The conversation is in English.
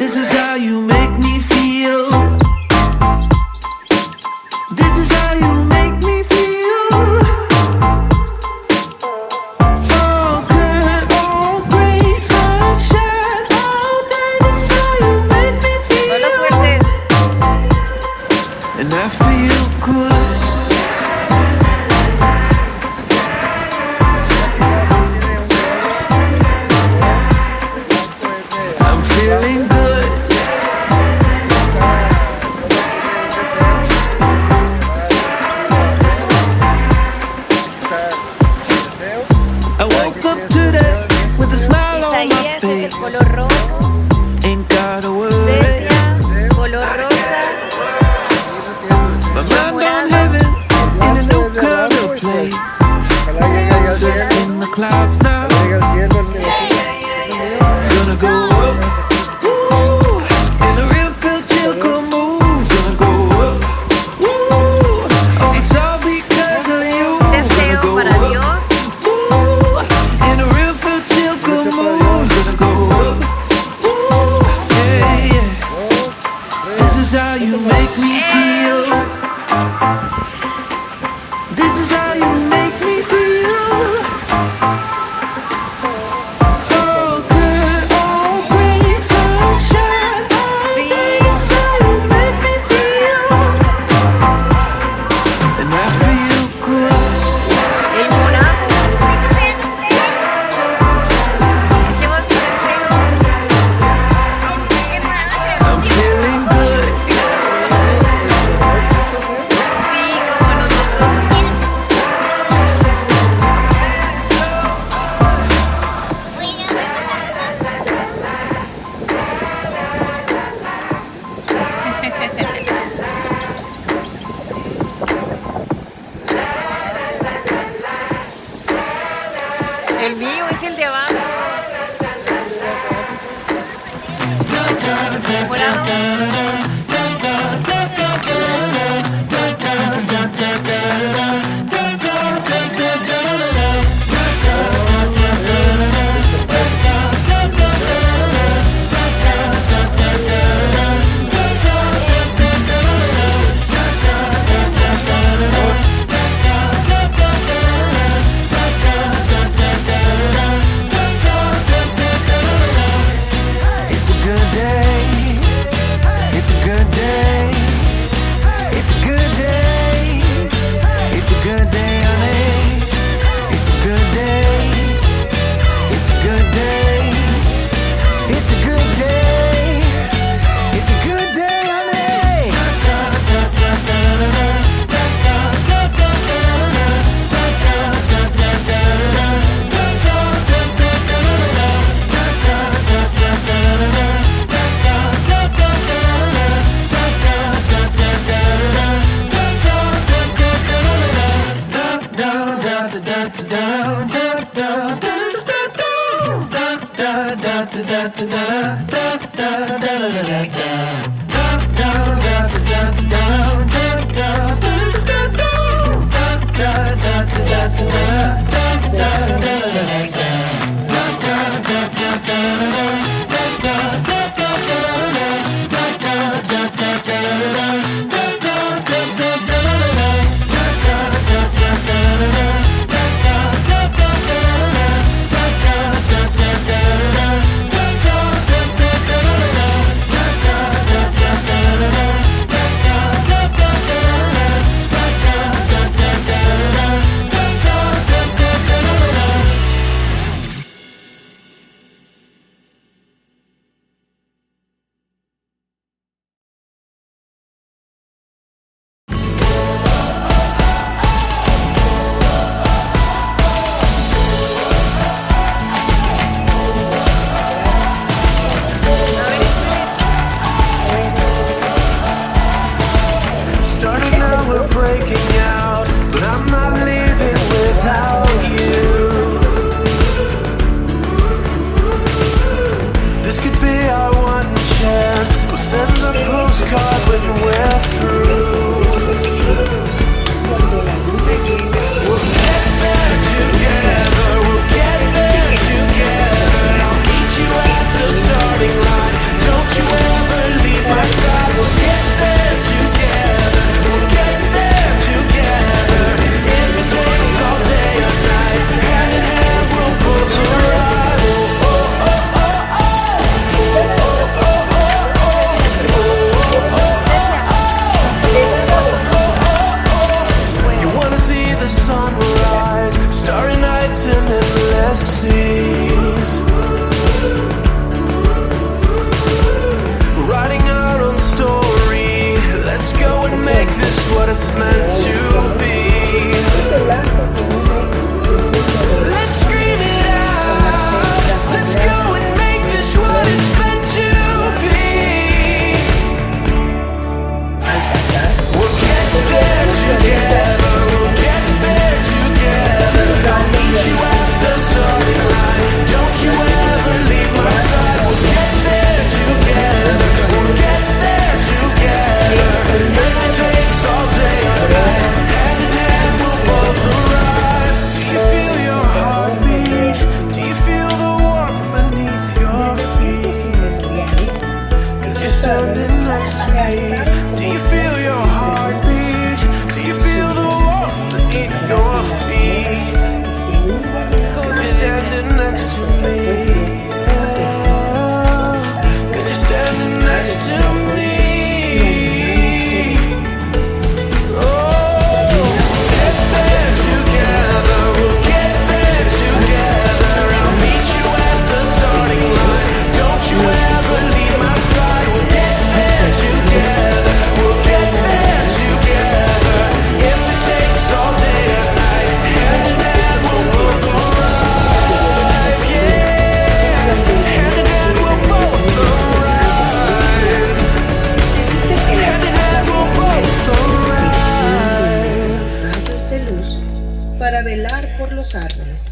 This is how you make me feel. This is how you make me feel. Oh good, oh great sunshine. Oh baby, this is how you make me feel. No lo sueltes. And I feel good. I'm feeling good. I woke up today with a smile on my Isaías es el face. color rojo. Ain't got a word. Cecia, color rosa. My mind on heaven in a new kind of place. Ojalá llegue allá al cielo. Surfing the clouds now. Llegue al cielo el negocito. Gonna go up. Woo. In a real feel chill come move. Gonna go up. Woo. Oh, it's all because of you. Gonna Deseo go para up. Dios. Woo. In a real feel chill come move. Gonna go up. Woo. Yeah, yeah. This is how you make me feel. This is how you make me feel. Oh good, oh great sunshine. Oh, this is how you make me feel. And I feel good. El monaco. ¿Qué más deseo? I'm feeling good. Sí, como nosotros. El mío es el de abajo. Morado. It's a good day. It's a good day. It's a good day. It's a good day, honey. It's a good day. It's a good day. It's a good day. It's a good day, honey. standing next to me? Do you feel your heartbeat? Do you feel the warmth beneath your feet? Cause you're standing next to me. Cause you're standing next to me. Rayos de luz para velar por los árboles.